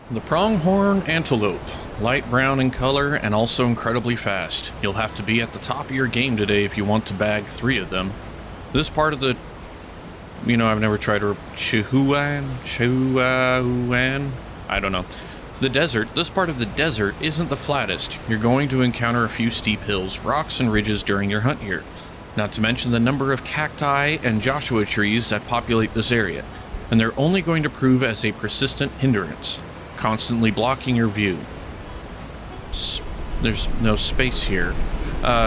The pronghorn antelope, light brown in color and also incredibly fast. You'll have to be at the top of your game today if you want to bag 3 of them. This part of the, I've never tried a Chihuahuan, I don't know. The desert, this part of the desert isn't the flattest. You're going to encounter a few steep hills, rocks, and ridges during your hunt here. Not to mention the number of cacti and Joshua trees that populate this area, and they're only going to prove as a persistent hindrance, constantly blocking your view. There's no space here.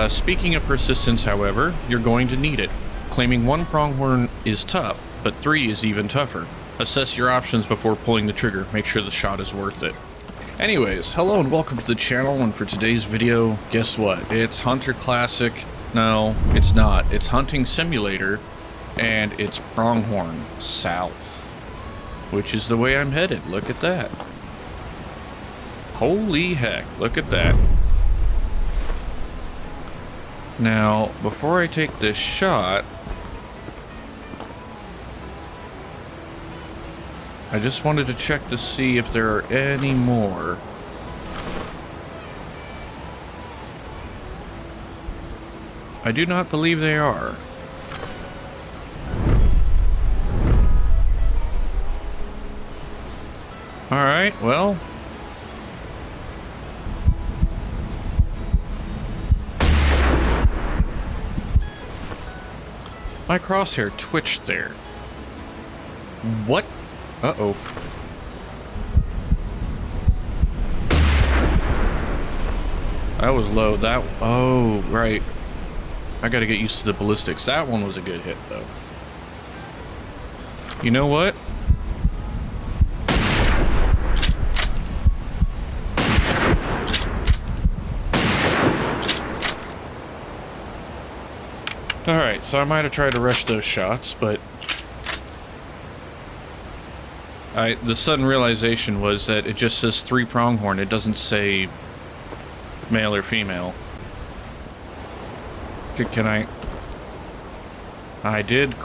Speaking of persistence, however, you're going to need it. Claiming 1 pronghorn is tough, but 3 is even tougher. Assess your options before pulling the trigger. Make sure the shot is worth it. Anyways, hello and welcome to the channel, and for today's video, guess what? It's Hunter Classic. No, it's not. It's Hunting Simulator, and it's Pronghorn South, which is the way I'm headed. Look at that. Holy heck, look at that. Now, before I take this shot, I just wanted to check to see if there are any more. I do not believe they are. Alright, well. My crosshair twitched there. What? Uh-oh. That was low. That... Oh, right. I gotta get used to the ballistics. That one was a good hit, though. You know what? Alright, so I might have tried to rush those shots, but... the sudden realization was that it just says 3 pronghorn. It doesn't say male or female. Can I... I did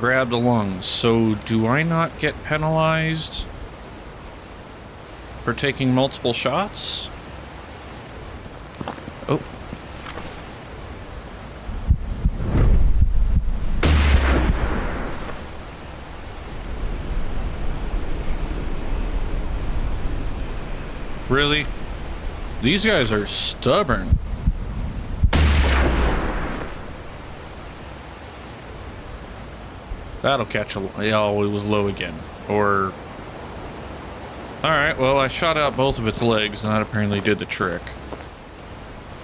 grab the lungs, so do I not get penalized for taking multiple shots? Oh. Really? These guys are stubborn. That'll catch a... Oh, it was low again. Or... Alright, well, I shot out both of its legs, and that apparently did the trick.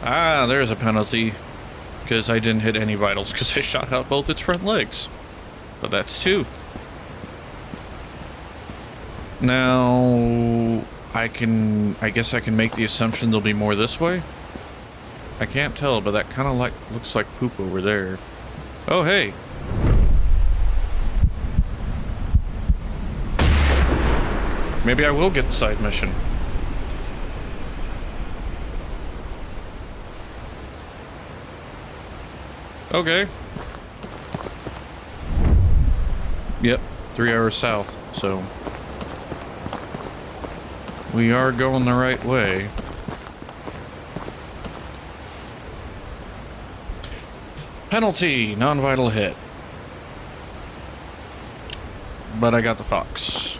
Ah, there's a penalty. Because I didn't hit any vitals, because I shot out both its front legs. But that's 2. Now... I guess I can make the assumption there'll be more this way? I can't tell, but that kind of looks like poop over there. Oh, hey! Maybe I will get the side mission. Okay. Yep, 3 hours south, so... We are going the right way. Penalty, non-vital hit. But I got the fox.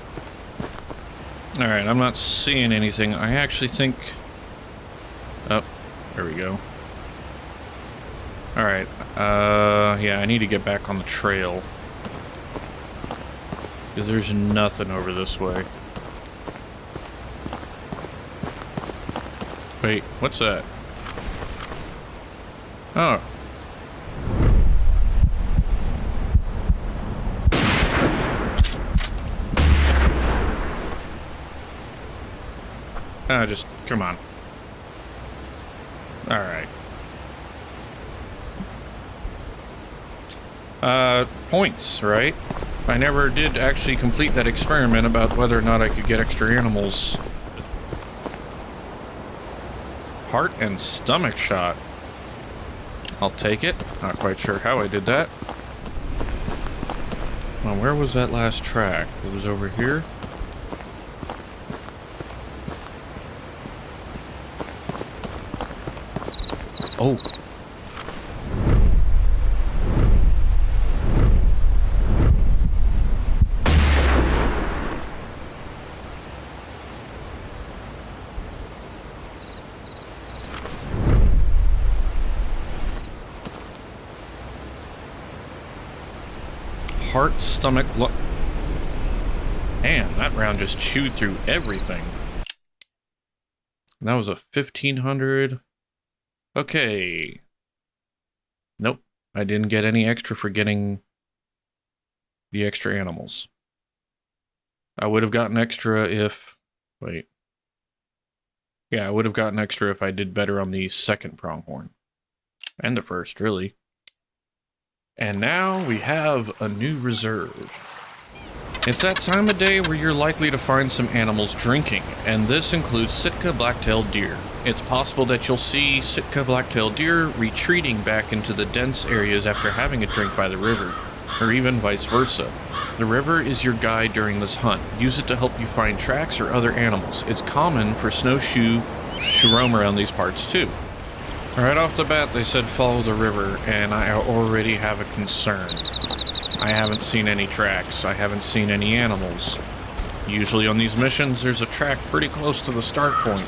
Alright, I'm not seeing anything. I actually think... Oh, there we go. Alright, yeah, I need to get back on the trail. Because there's nothing over this way. Wait, what's that? Oh. Ah, just, come on. Alright. Points, right? I never did actually complete that experiment about whether or not I could get extra animals. Heart and stomach shot. I'll take it. Not quite sure how I did that. Well, where was that last track? It was over here. Oh. Heart, stomach, man, that round just chewed through everything. And that was a 1500. Okay. Nope. I didn't get any extra for getting the extra animals. I would have gotten extra if... Wait. Yeah, I would have gotten extra if I did better on the second pronghorn. And the first, really. And now we have a new reserve. It's that time of day where you're likely to find some animals drinking, and this includes Sitka black-tailed deer. It's possible that you'll see Sitka black-tailed deer retreating back into the dense areas after having a drink by the river, or even vice versa. The river is your guide during this hunt. Use it to help you find tracks or other animals. It's common for snowshoe to roam around these parts too. Right off the bat, they said follow the river, and I already have a concern. I haven't seen any tracks. I haven't seen any animals. Usually on these missions, there's a track pretty close to the start point.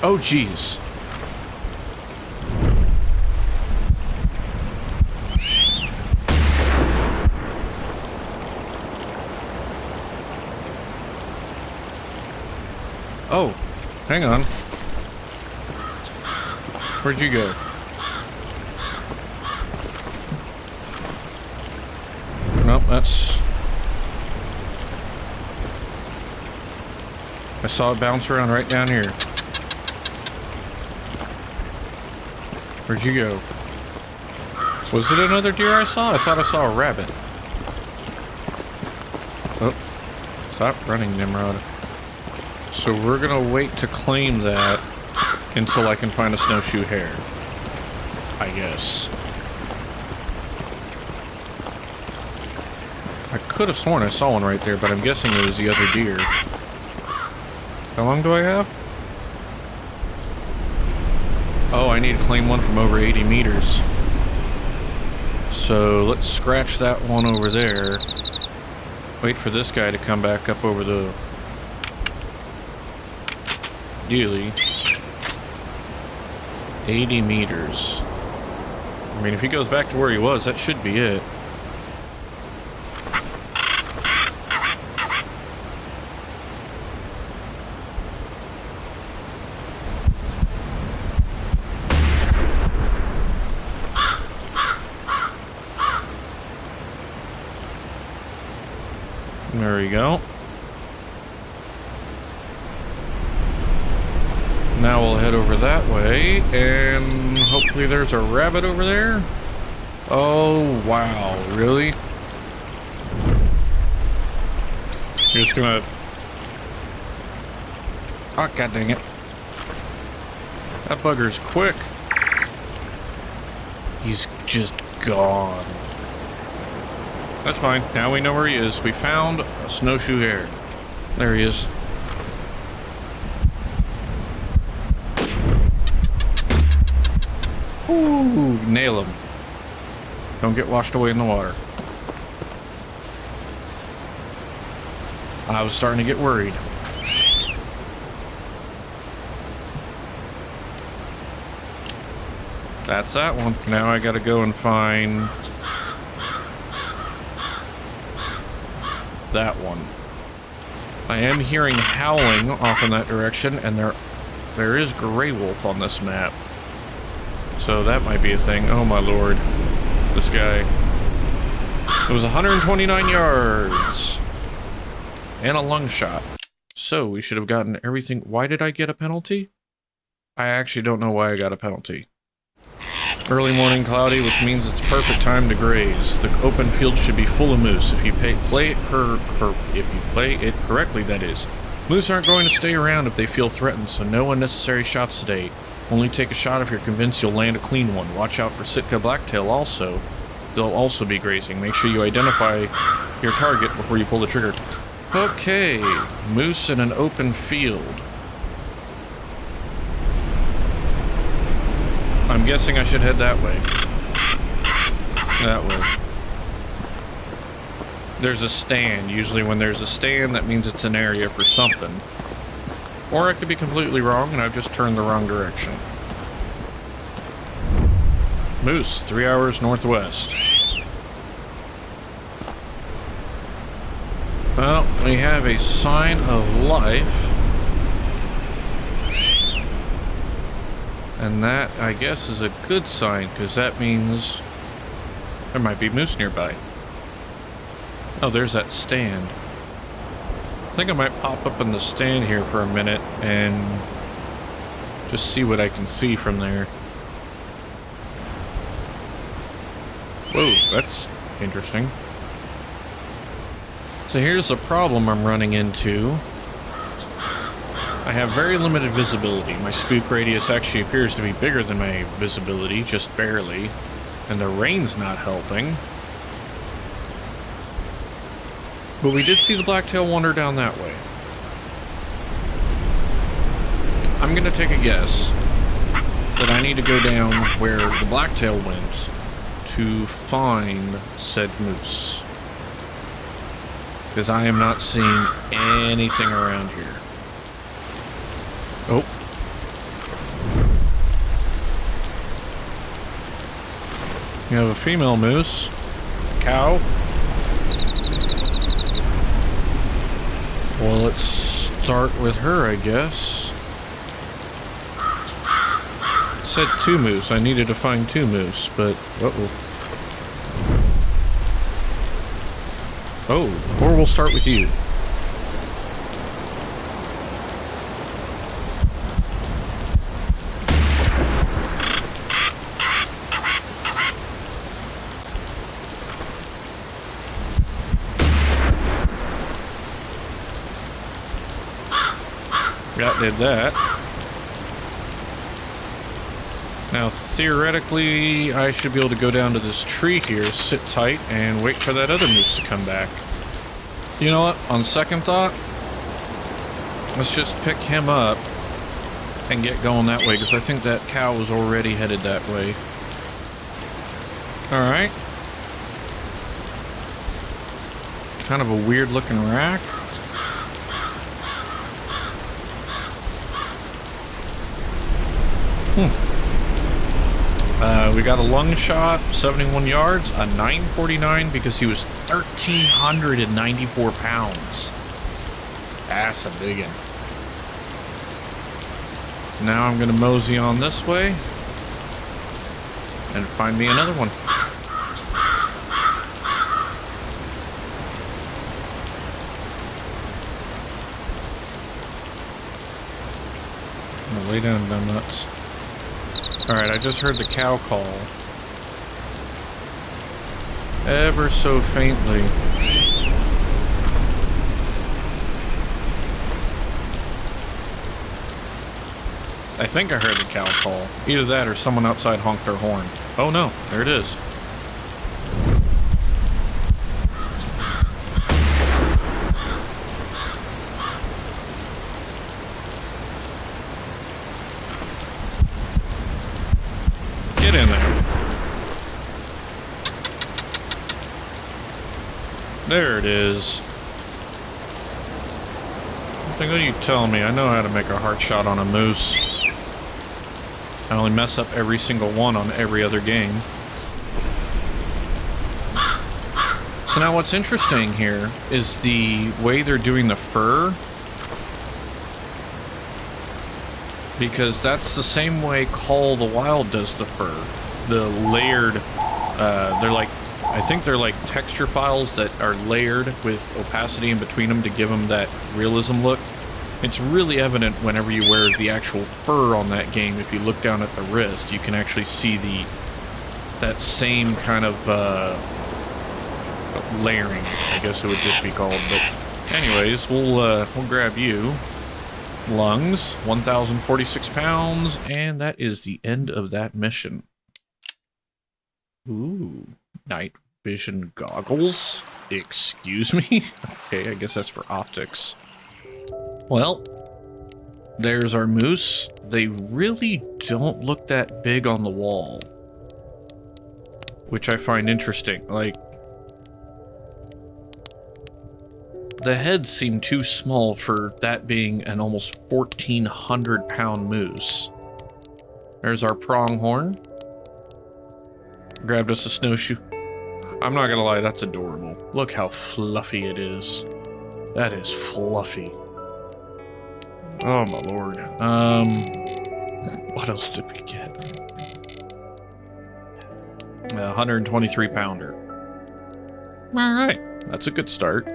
Oh, geez. Oh, hang on. Where'd you go? Nope, that's... I saw it bounce around right down here. Where'd you go? Was it another deer I saw? I thought I saw a rabbit. Oh, stop running, Nimrod. So we're gonna wait to claim that until I can find a snowshoe hare, I guess. I could have sworn I saw one right there, but I'm guessing it was the other deer. How long do I have? Oh, I need to claim one from over 80 meters. So let's scratch that one over there. Wait for this guy to come back up over the... Ideally, 80 meters. I mean, if he goes back to where he was, that should be it. There we go. Now we'll head over that way, and hopefully there's a rabbit over there. Oh, wow, really? You're just gonna... Oh, god dang it. That bugger's quick. He's just gone. That's fine. Now we know where he is. We found a snowshoe hare. There he is. Ooh, nail him. Don't get washed away in the water. I was starting to get worried. That's that one. Now I gotta go and find that one. I am hearing howling off in that direction, and there is gray wolf on this map. So that might be a thing. Oh my lord. This guy. It was 129 yards. And a lung shot. So we should have gotten everything. Why did I get a penalty? I actually don't know why I got a penalty. Early morning cloudy, which means it's perfect time to graze. The open field should be full of moose. If you play it correctly, that is. Moose aren't going to stay around if they feel threatened, so no unnecessary shots today. Only take a shot if you're convinced you'll land a clean one. Watch out for Sitka blacktail also. They'll also be grazing. Make sure you identify your target before you pull the trigger. Okay, moose in an open field. I'm guessing I should head that way. That way. There's a stand. Usually when there's a stand, that means it's an area for something. Or I could be completely wrong and I've just turned the wrong direction. Moose, 3 hours northwest. Well, we have a sign of life. And that, I guess, is a good sign, because that means there might be moose nearby. Oh, there's that stand. I think I might pop up in the stand here for a minute and just see what I can see from there. Whoa, that's interesting. So here's the problem I'm running into. I have very limited visibility. My spook radius actually appears to be bigger than my visibility, just barely. And the rain's not helping. But we did see the blacktail wander down that way. I'm gonna take a guess that I need to go down where the blacktail went to find said moose. Because I am not seeing anything around here. Oh. You have a female moose. Cow. Well, let's start with her, I guess. It said 2 moose. I needed to find 2 moose, but... Uh-oh. Oh, or we'll start with you. That did that. Now, theoretically, I should be able to go down to this tree here, sit tight, and wait for that other moose to come back. You know what? On second thought, let's just pick him up and get going that way, because I think that cow was already headed that way. Alright. Kind of a weird-looking rack. We got a lung shot, 71 yards, a 949 because he was 1,394 pounds. That's a big one. Now I'm gonna mosey on this way and find me another one. I'm gonna lay down them nuts. Alright, I just heard the cow call. Ever so faintly. I think I heard the cow call. Either that or someone outside honked their horn. Oh no, there it is. Get in there. There it is. What are you telling me? I know how to make a heart shot on a moose. I only mess up every single one on every other game. So now what's interesting here is the way they're doing the fur. Because that's the same way Call of the Wild does the fur. The layered, they're like, I think they're like texture files that are layered with opacity in between them to give them that realism look. It's really evident whenever you wear the actual fur on that game. If you look down at the wrist, you can actually see that same kind of layering, I guess it would just be called. But anyways, we'll grab you. Lungs, 1,046 pounds, and that is the end of that mission. Ooh, night vision goggles. Excuse me? Okay, I guess that's for optics. Well, there's our moose. They really don't look that big on the wall, which I find interesting. Like, the heads seem too small for that being an almost 1,400 pound moose. There's our pronghorn. Grabbed us a snowshoe. I'm not gonna lie, that's adorable. Look how fluffy it is. That is fluffy. Oh my lord. What else did we get? A 123 pounder. Alright, that's a good start.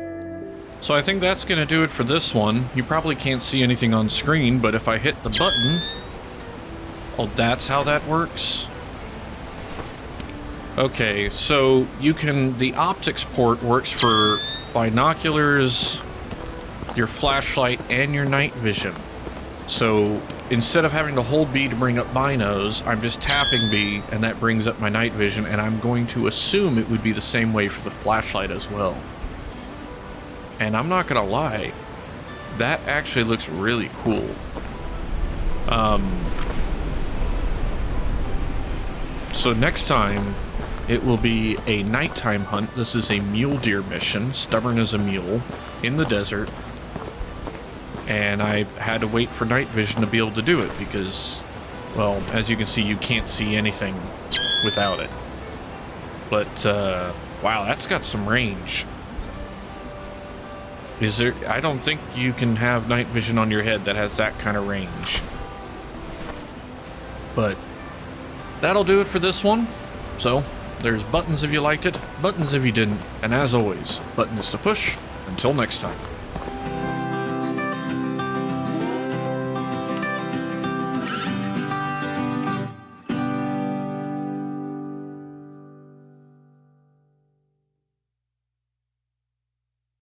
So I think that's gonna do it for this one. You probably can't see anything on screen, but if I hit the button... Oh, that's how that works? Okay, so you can... The optics port works for binoculars, your flashlight, and your night vision. So instead of having to hold B to bring up binos, I'm just tapping B, and that brings up my night vision, and I'm going to assume it would be the same way for the flashlight as well. And I'm not gonna lie, that actually looks really cool. So next time, it will be a nighttime hunt. This is a mule deer mission, stubborn as a mule, in the desert. And I had to wait for night vision to be able to do it because, well, as you can see, you can't see anything without it. But, wow, that's got some range. Is there... I don't think you can have night vision on your head that has that kind of range. But that'll do it for this one. So, there's buttons if you liked it, buttons if you didn't, and as always, buttons to push. Until next time.